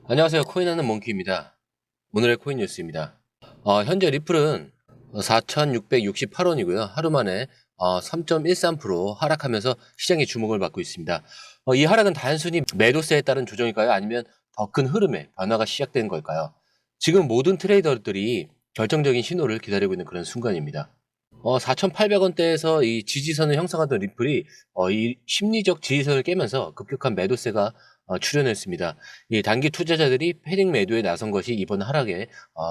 안녕하세요. 코인하는 몽키입니다. 오늘의 코인 뉴스입니다. 현재 리플은 4,668원이고요. 하루 만에 3.13% 하락하면서 시장의 주목을 받고 있습니다. 이 하락은 단순히 매도세에 따른 조정일까요? 아니면 더 큰 흐름의 변화가 시작된 걸까요? 지금 모든 트레이더들이 결정적인 신호를 기다리고 있는 그런 순간입니다. 4,800원대에서 이 지지선을 형성하던 리플이 이 심리적 지지선을 깨면서 급격한 매도세가 출현했습니다. 이 단기 투자자들이 패닉 매도에 나선 것이 이번 하락의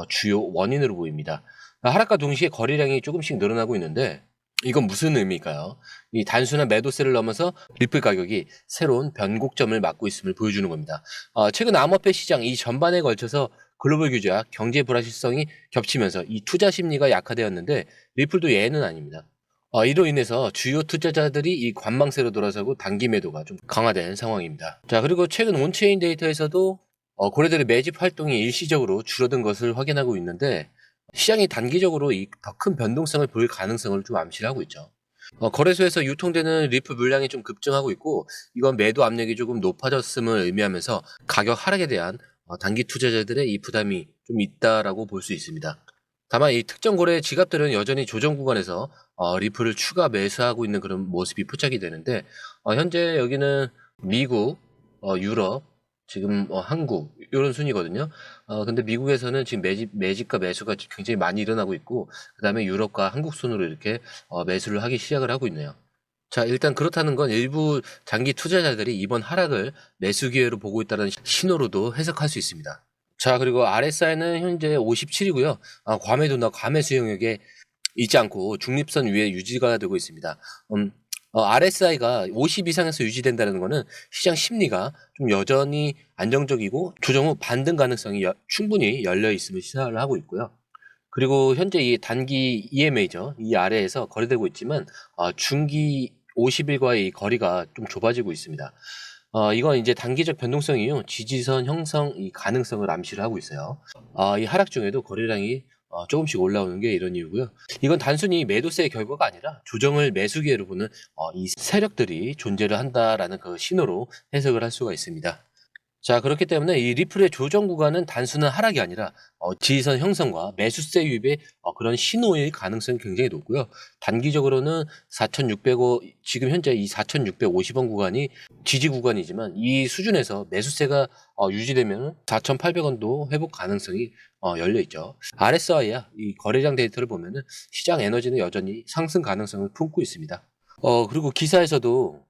주요 원인으로 보입니다. 하락과 동시에 거래량이 조금씩 늘어나고 있는데 이건 무슨 의미일까요? 이 단순한 매도세를 넘어서 리플 가격이 새로운 변곡점을 맞고 있음을 보여주는 겁니다. 최근 암호화폐 시장 이 전반에 걸쳐서 글로벌 규제와 경제 불확실성이 겹치면서 이 투자 심리가 약화되었는데 리플도 예외는 아닙니다. 이로 인해서 주요 투자자들이 이 관망세로 돌아서고 단기 매도가 좀 강화된 상황입니다. 자, 그리고 최근 온체인 데이터에서도 거래들의 매집 활동이 일시적으로 줄어든 것을 확인하고 있는데 시장이 단기적으로 이 더 큰 변동성을 보일 가능성을 좀 암시를 하고 있죠. 거래소에서 유통되는 리플 물량이 좀 급증하고 있고 이건 매도 압력이 조금 높아졌음을 의미하면서 가격 하락에 대한 단기 투자자들의 이 부담이 좀 있다라고 볼 수 있습니다. 다만 이 특정 거래 지갑들은 여전히 조정 구간에서 리플을 추가 매수하고 있는 그런 모습이 포착이 되는데 현재 여기는 미국, 유럽, 지금 한국 이런 순이거든요. 근데 미국에서는 지금 매집과 매수가 굉장히 많이 일어나고 있고 그다음에 유럽과 한국 순으로 이렇게 매수를 하기 시작을 하고 있네요. 자, 일단 그렇다는 건 일부 장기 투자자들이 이번 하락을 매수 기회로 보고 있다는 신호로도 해석할 수 있습니다. 자, 그리고 RSI는 현재 57이고요. 과매도나 과매수 영역에 있지 않고 중립선 위에 유지가 되고 있습니다. RSI가 50 이상에서 유지된다는 것은 시장 심리가 좀 여전히 안정적이고 조정 후 반등 가능성이 충분히 열려 있음을 시사를 하고 있고요. 그리고 현재 이 단기 EMA죠. 이 아래에서 거래되고 있지만 중기 50일과의 이 거리가 좀 좁아지고 있습니다. 이건 이제 단기적 변동성 이후 지지선 형성 이 가능성을 암시를 하고 있어요. 이 하락 중에도 거래량이 조금씩 올라오는 게 이런 이유고요. 이건 단순히 매도세의 결과가 아니라 조정을 매수 기회로 보는 이 세력들이 존재를 한다라는 그 신호로 해석을 할 수가 있습니다. 자, 그렇기 때문에 이 리플의 조정 구간은 단순한 하락이 아니라 지지선 형성과 매수세 유입의 그런 신호일 가능성이 굉장히 높고요. 단기적으로는 4,600원, 지금 현재 이 4,650원 구간이 지지 구간이지만 이 수준에서 매수세가 유지되면 4,800원도 회복 가능성이 열려 있죠. RSI야 이 거래량 데이터를 보면은 시장 에너지는 여전히 상승 가능성을 품고 있습니다. 그리고 기사에서도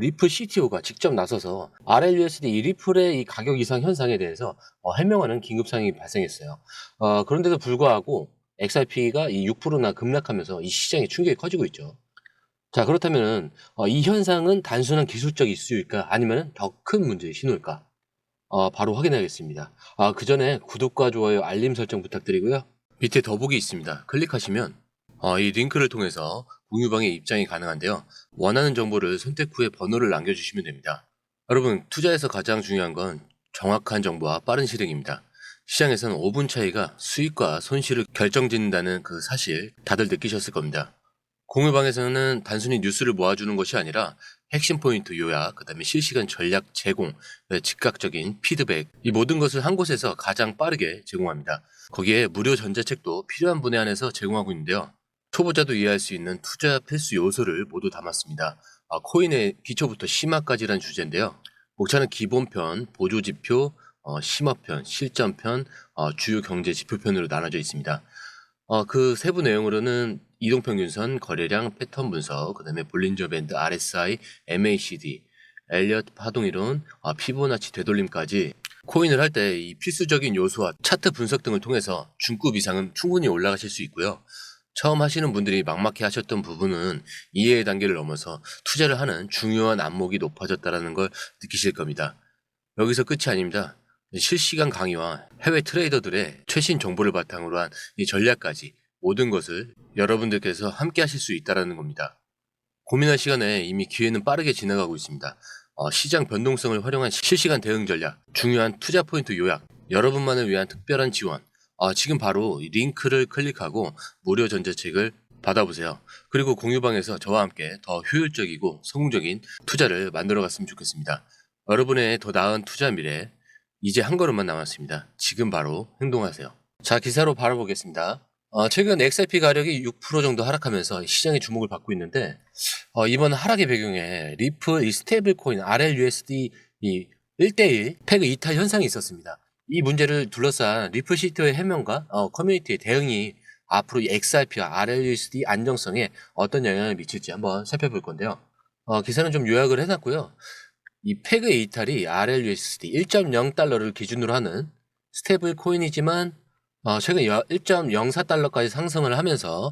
리플 CTO가 직접 나서서 RLUSD 이 리플의 이 가격 이상 현상에 대해서 해명하는 긴급 상황이 발생했어요. 그런데도 불구하고 XRP가 이 6%나 급락하면서 이 시장의 충격이 커지고 있죠. 자, 그렇다면 이 현상은 단순한 기술적 이슈일까 아니면 더 큰 문제의 신호일까? 바로 확인하겠습니다. 그 전에 구독과 좋아요, 알림 설정 부탁드리고요. 밑에 더보기 있습니다. 클릭하시면 이 링크를 통해서 공유방에 입장이 가능한데요. 원하는 정보를 선택 후에 번호를 남겨주시면 됩니다. 여러분, 투자에서 가장 중요한 건 정확한 정보와 빠른 실행입니다. 시장에서는 5분 차이가 수익과 손실을 결정짓는다는 그 사실 다들 느끼셨을 겁니다. 공유방에서는 단순히 뉴스를 모아주는 것이 아니라 핵심 포인트 요약, 그 다음에 실시간 전략 제공, 즉각적인 피드백, 이 모든 것을 한 곳에서 가장 빠르게 제공합니다. 거기에 무료 전자책도 필요한 분에 한해서 제공하고 있는데요. 초보자도 이해할 수 있는 투자 필수 요소를 모두 담았습니다. 코인의 기초부터 심화까지란 주제인데요. 목차는 기본편, 보조지표, 심화편, 실전편, 주요 경제 지표편으로 나눠져 있습니다. 그 세부 내용으로는 이동평균선, 거래량, 패턴 분석, 그 다음에 볼린저 밴드, RSI, MACD, 엘리엇 파동이론, 피보나치 되돌림까지 코인을 할 때 이 필수적인 요소와 차트 분석 등을 통해서 중급 이상은 충분히 올라가실 수 있고요. 처음 하시는 분들이 막막해 하셨던 부분은 이해의 단계를 넘어서 투자를 하는 중요한 안목이 높아졌다는 걸 느끼실 겁니다. 여기서 끝이 아닙니다. 실시간 강의와 해외 트레이더들의 최신 정보를 바탕으로 한 이 전략까지 모든 것을 여러분들께서 함께 하실 수 있다는 겁니다. 고민할 시간에 이미 기회는 빠르게 지나가고 있습니다. 시장 변동성을 활용한 실시간 대응 전략, 중요한 투자 포인트 요약, 여러분만을 위한 특별한 지원, 지금 바로 이 링크를 클릭하고 무료 전자책을 받아보세요. 그리고 공유방에서 저와 함께 더 효율적이고 성공적인 투자를 만들어 갔으면 좋겠습니다. 여러분의 더 나은 투자 미래 이제 한 걸음만 남았습니다. 지금 바로 행동하세요. 자, 기사로 바로 보겠습니다. 최근 XRP 가격이 6% 정도 하락하면서 시장의 주목을 받고 있는데, 이번 하락의 배경에 리플 이 스테이블 코인 RLUSD 이 1대1 패그 이탈 현상이 있었습니다. 이 문제를 둘러싼 리플 CTO의 해명과 커뮤니티의 대응이 앞으로 이 XRP와 RLUSD 안정성에 어떤 영향을 미칠지 한번 살펴볼 건데요. 기사는 좀 요약을 해놨고요. 이 패그 이탈이 RLUSD 1.0달러를 기준으로 하는 스테이블 코인이지만 최근 1.04달러까지 상승을 하면서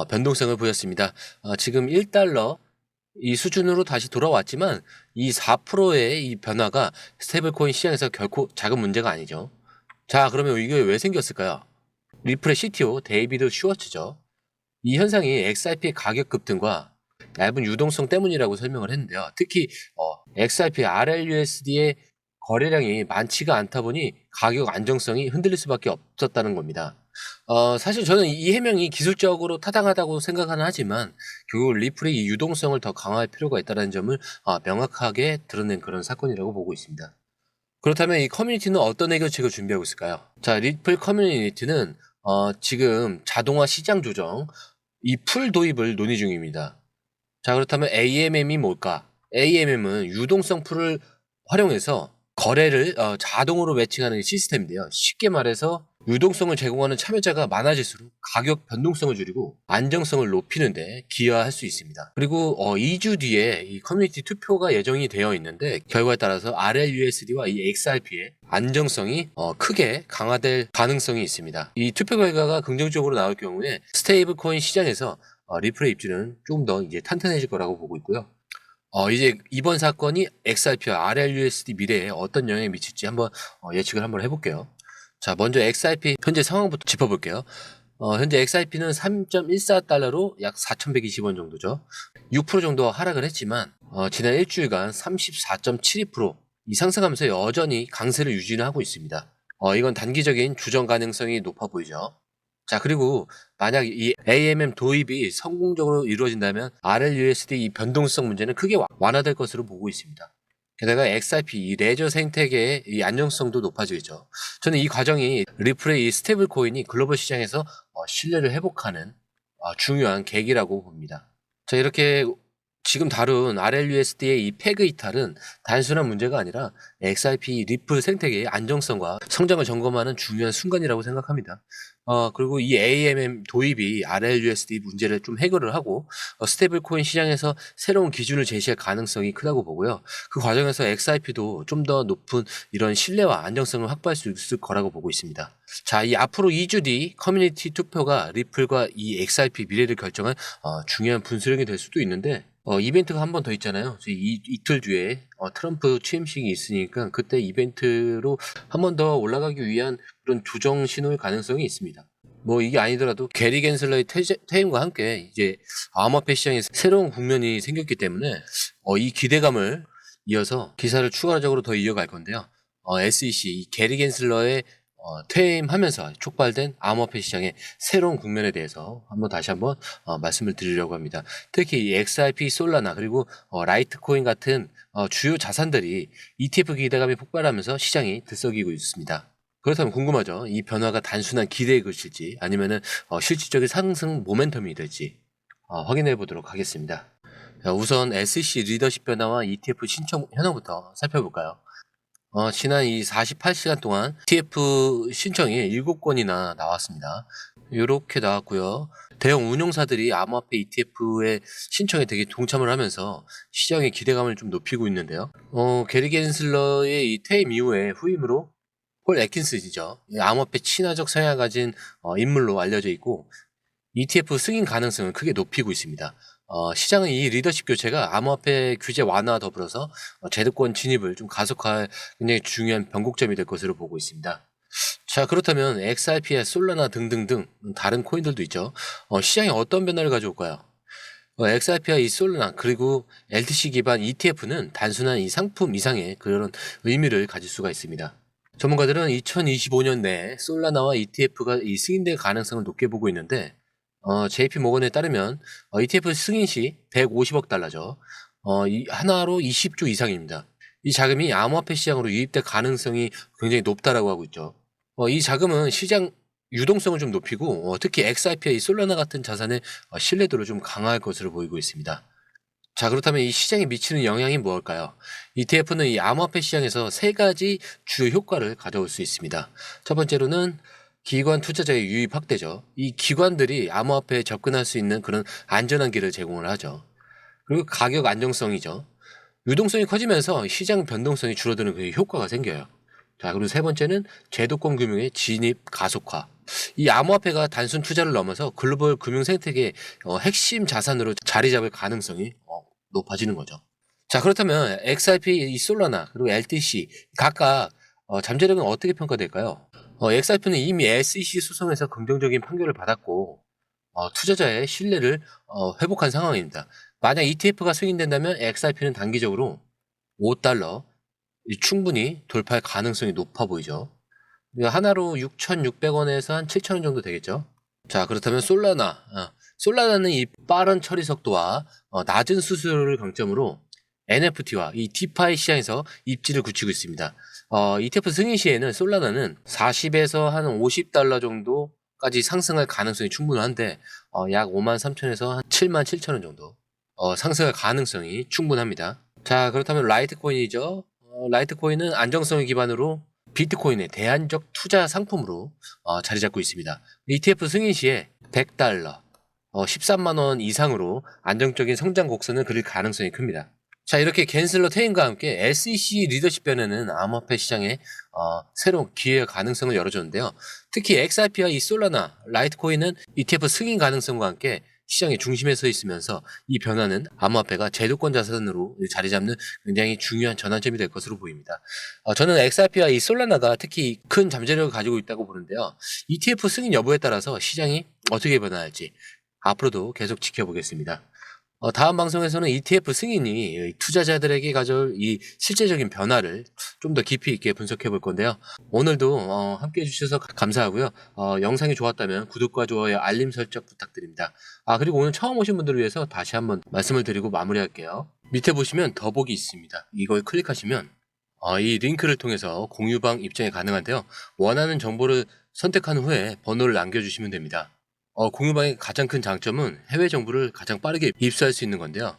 변동성을 보였습니다. 지금 1달러 이 수준으로 다시 돌아왔지만 이 4%의 이 변화가 스테이블 코인 시장에서 결코 작은 문제가 아니죠. 자, 그러면 이게 왜 생겼을까요? 리플의 CTO 데이비드 슈워츠죠. 이 현상이 XRP의 가격 급등과 얇은 유동성 때문이라고 설명을 했는데요. 특히 XRP, RLUSD의 거래량이 많지가 않다 보니 가격 안정성이 흔들릴 수밖에 없었다는 겁니다. 사실 저는 이 해명이 기술적으로 타당하다고 생각은 하지만 결국 리플의 이 유동성을 더 강화할 필요가 있다는 점을 명확하게 드러낸 그런 사건이라고 보고 있습니다. 그렇다면 이 커뮤니티는 어떤 해결책을 준비하고 있을까요? 자, 리플 커뮤니티는 지금 자동화 시장 조정, 이 풀 도입을 논의 중입니다. 자, 그렇다면 AMM이 뭘까? AMM은 유동성 풀을 활용해서 거래를 자동으로 매칭하는 시스템인데요. 쉽게 말해서 유동성을 제공하는 참여자가 많아질수록 가격 변동성을 줄이고 안정성을 높이는 데 기여할 수 있습니다. 그리고 2주 뒤에 이 커뮤니티 투표가 예정이 되어 있는데 결과에 따라서 RLUSD와 이 XRP의 안정성이 크게 강화될 가능성이 있습니다. 이 투표 결과가 긍정적으로 나올 경우에 스테이블 코인 시장에서 리플의 입지는 좀 더 이제 탄탄해질 거라고 보고 있고요. 이제 이번 사건이 XRP와 RLUSD 미래에 어떤 영향을 미칠지 한번 예측을 한번 해볼게요. 자, 먼저 XRP 현재 상황부터 짚어볼게요. 현재 XRP는 3.14달러로 약 4,120원 정도죠. 6% 정도 하락을 했지만 지난 일주일간 34.72%이 상승하면서 여전히 강세를 유지는 하고 있습니다. 이건 단기적인 주정 가능성이 높아 보이죠. 자, 그리고 만약 이 AMM 도입이 성공적으로 이루어진다면 RLUSD 이 변동성 문제는 크게 완화될 것으로 보고 있습니다. 게다가 XRP 이 레저 생태계의 이 안정성도 높아지겠죠. 저는 이 과정이 리플의 이 스테이블 코인이 글로벌 시장에서 신뢰를 회복하는 중요한 계기라고 봅니다. 자, 이렇게 지금 다룬 RLUSD의 이 패그 이탈은 단순한 문제가 아니라 XRP 리플 생태계의 안정성과 성장을 점검하는 중요한 순간이라고 생각합니다. 그리고 이 AMM 도입이 RLUSD 문제를 좀 해결을 하고 스테이블 코인 시장에서 새로운 기준을 제시할 가능성이 크다고 보고요. 그 과정에서 XRP도 좀 더 높은 이런 신뢰와 안정성을 확보할 수 있을 거라고 보고 있습니다. 자, 이 앞으로 2주 뒤 커뮤니티 투표가 리플과 이 XRP 미래를 결정한 중요한 분수령이 될 수도 있는데 이벤트가 한 번 더 있잖아요. 이틀 뒤에 트럼프 취임식이 있으니까 그때 이벤트로 한 번 더 올라가기 위한 그런 조정 신호일 가능성이 있습니다. 뭐 이게 아니더라도 게리 겐슬러의 퇴임과 함께 이제 암호화폐 시장에 새로운 국면이 생겼기 때문에 이 기대감을 이어서 기사를 추가적으로 더 이어갈 건데요. SEC 이 게리 겐슬러의 퇴임하면서 촉발된 암호화폐 시장의 새로운 국면에 대해서 다시 한번 말씀을 드리려고 합니다. 특히 이 XRP, 솔라나 그리고 라이트코인 같은 주요 자산들이 ETF 기대감이 폭발하면서 시장이 들썩이고 있습니다. 그렇다면 궁금하죠? 이 변화가 단순한 기대의 것일지 아니면은 실질적인 상승 모멘텀이 될지 확인해 보도록 하겠습니다. 자, 우선 SEC 리더십 변화와 ETF 신청 현황부터 살펴볼까요? 지난 이 48시간 동안 ETF 신청이 7건이나 나왔습니다. 이렇게 나왔고요. 대형 운용사들이 암호화폐 ETF의 신청에 되게 동참을 하면서 시장의 기대감을 좀 높이고 있는데요. 게리 겐슬러의 이 퇴임 이후에 후임으로 폴 애킨슨이죠. 암호화폐 친화적 성향을 가진 인물로 알려져 있고 ETF 승인 가능성을 크게 높이고 있습니다. 시장은 이 리더십 교체가 암호화폐 규제 완화와 더불어서 제도권 진입을 좀 가속화할 굉장히 중요한 변곡점이 될 것으로 보고 있습니다. 자, 그렇다면 XRP야 솔라나 등등등 다른 코인들도 있죠. 시장에 어떤 변화를 가져올까요? XRP와 이 솔라나 그리고 LTC 기반 ETF는 단순한 이 상품 이상의 그런 의미를 가질 수가 있습니다. 전문가들은 2025년 내에 솔라나와 ETF가 이 승인될 가능성을 높게 보고 있는데 JP 모건에 따르면 ETF 승인 시 150억 달러죠. 이 하나로 20조 이상입니다. 이 자금이 암호화폐 시장으로 유입될 가능성이 굉장히 높다라고 하고 있죠. 이 자금은 시장 유동성을 좀 높이고 특히 XRP와 이 솔라나 같은 자산의 신뢰도를 좀 강화할 것으로 보이고 있습니다. 자, 그렇다면 이 시장에 미치는 영향이 무엇일까요? ETF는 이 암호화폐 시장에서 세 가지 주요 효과를 가져올 수 있습니다. 첫 번째로는 기관 투자자의 유입 확대죠. 이 기관들이 암호화폐에 접근할 수 있는 그런 안전한 길을 제공을 하죠. 그리고 가격 안정성이죠. 유동성이 커지면서 시장 변동성이 줄어드는 그 효과가 생겨요. 자, 그리고 세 번째는 제도권 금융의 진입 가속화. 이 암호화폐가 단순 투자를 넘어서 글로벌 금융 생태계의 핵심 자산으로 자리 잡을 가능성이 높아지는 거죠. 자, 그렇다면 XRP, 이 솔라나 그리고 LTC 각각 잠재력은 어떻게 평가될까요? XRP는 이미 SEC 소송에서 긍정적인 판결을 받았고 투자자의 신뢰를 회복한 상황입니다. 만약 ETF가 승인된다면 XRP는 단기적으로 $5 충분히 돌파할 가능성이 높아 보이죠. 하나로 6,600원에서 한 7,000원 정도 되겠죠. 자, 그렇다면 솔라나. 솔라나는 이 빠른 처리 속도와 낮은 수수료를 강점으로 NFT와 이 디파이 시장에서 입지를 굳히고 있습니다. ETF 승인 시에는 솔라나는 40에서 한 $50 정도까지 상승할 가능성이 충분한데 약 53,000에서 한 77,000원 정도 상승할 가능성이 충분합니다. 자, 그렇다면 라이트코인이죠. 라이트코인은 안정성을 기반으로 비트코인의 대안적 투자 상품으로 자리 잡고 있습니다. ETF 승인 시에 $100, 13만 원 이상으로 안정적인 성장 곡선을 그릴 가능성이 큽니다. 자, 이렇게 갠슬러 퇴임과 함께 SEC 리더십 변화는 암호화폐 시장에 새로운 기회의 가능성을 열어줬는데요. 특히 XRP와 이 솔라나, 라이트코인은 ETF 승인 가능성과 함께 시장의 중심에 서 있으면서 이 변화는 암호화폐가 제도권 자산으로 자리 잡는 굉장히 중요한 전환점이 될 것으로 보입니다. 저는 XRP와 이 솔라나가 특히 큰 잠재력을 가지고 있다고 보는데요. ETF 승인 여부에 따라서 시장이 어떻게 변화할지 앞으로도 계속 지켜보겠습니다. 다음 방송에서는 ETF 승인이 투자자들에게 가져올 이 실제적인 변화를 좀 더 깊이 있게 분석해 볼 건데요. 오늘도 함께 해주셔서 감사하고요. 영상이 좋았다면 구독과 좋아요, 알림 설정 부탁드립니다. 그리고 오늘 처음 오신 분들을 위해서 다시 한번 말씀을 드리고 마무리할게요. 밑에 보시면 더보기 있습니다. 이걸 클릭하시면 이 링크를 통해서 공유방 입장이 가능한데요. 원하는 정보를 선택한 후에 번호를 남겨주시면 됩니다. 공유방의 가장 큰 장점은 해외 정보를 가장 빠르게 입수할 수 있는 건데요.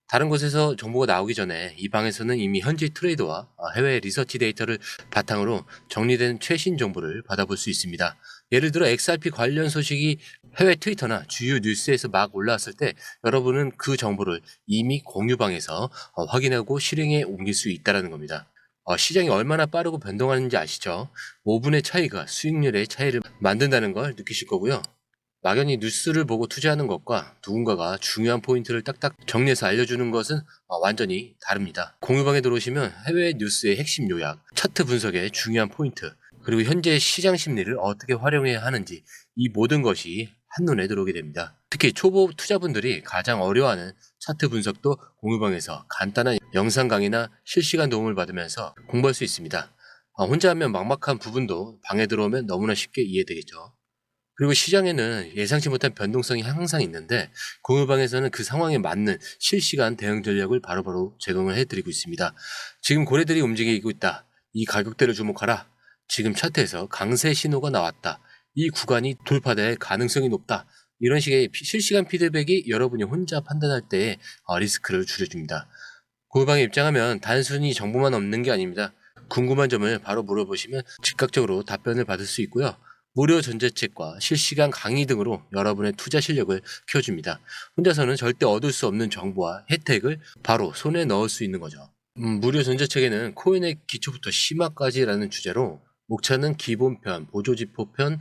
다른 곳에서 정보가 나오기 전에 이 방에서는 이미 현지 트레이더와 해외 리서치 데이터를 바탕으로 정리된 최신 정보를 받아볼 수 있습니다. 예를 들어 XRP 관련 소식이 해외 트위터나 주요 뉴스에서 막 올라왔을 때 여러분은 그 정보를 이미 공유방에서 확인하고 실행에 옮길 수 있다는 겁니다. 시장이 얼마나 빠르고 변동하는지 아시죠? 5분의 차이가 수익률의 차이를 만든다는 걸 느끼실 거고요. 막연히 뉴스를 보고 투자하는 것과 누군가가 중요한 포인트를 딱딱 정리해서 알려주는 것은 완전히 다릅니다. 공유방에 들어오시면 해외 뉴스의 핵심 요약, 차트 분석의 중요한 포인트, 그리고 현재 시장 심리를 어떻게 활용해야 하는지 이 모든 것이 한눈에 들어오게 됩니다. 특히 초보 투자분들이 가장 어려워하는 차트 분석도 공유방에서 간단한 영상 강의나 실시간 도움을 받으면서 공부할 수 있습니다. 혼자 하면 막막한 부분도 방에 들어오면 너무나 쉽게 이해되겠죠. 그리고 시장에는 예상치 못한 변동성이 항상 있는데 공유방에서는 그 상황에 맞는 실시간 대응 전략을 바로바로 제공을 해드리고 있습니다. 지금 고래들이 움직이고 있다. 이 가격대를 주목하라. 지금 차트에서 강세 신호가 나왔다. 이 구간이 돌파될 가능성이 높다. 이런 식의 실시간 피드백이 여러분이 혼자 판단할 때의 리스크를 줄여줍니다. 공유방에 입장하면 단순히 정보만 얻는 게 아닙니다. 궁금한 점을 바로 물어보시면 즉각적으로 답변을 받을 수 있고요. 무료 전자책과 실시간 강의 등으로 여러분의 투자 실력을 키워줍니다. 혼자서는 절대 얻을 수 없는 정보와 혜택을 바로 손에 넣을 수 있는 거죠. 무료 전자책에는 코인의 기초부터 심화까지라는 주제로 목차는 기본편, 보조지표편,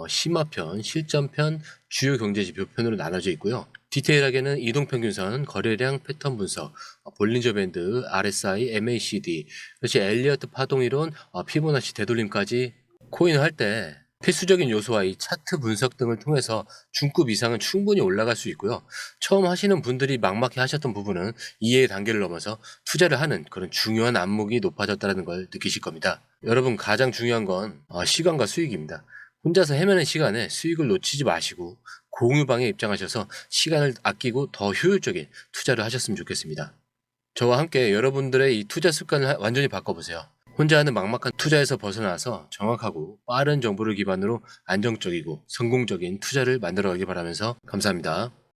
심화편, 실전편, 주요 경제지표 편으로 나눠져 있고요. 디테일하게는 이동평균선, 거래량 패턴 분석, 볼린저 밴드, RSI, MACD, 그렇지 엘리어트 파동이론, 피보나치 되돌림까지 코인을 할 때 필수적인 요소와 이 차트 분석 등을 통해서 중급 이상은 충분히 올라갈 수 있고요. 처음 하시는 분들이 막막해 하셨던 부분은 이해의 단계를 넘어서 투자를 하는 그런 중요한 안목이 높아졌다는 걸 느끼실 겁니다. 여러분 가장 중요한 건 시간과 수익입니다. 혼자서 헤매는 시간에 수익을 놓치지 마시고 공유방에 입장하셔서 시간을 아끼고 더 효율적인 투자를 하셨으면 좋겠습니다. 저와 함께 여러분들의 이 투자 습관을 완전히 바꿔보세요. 혼자 하는 막막한 투자에서 벗어나서 정확하고 빠른 정보를 기반으로 안정적이고 성공적인 투자를 만들어가기 바라면서 감사합니다.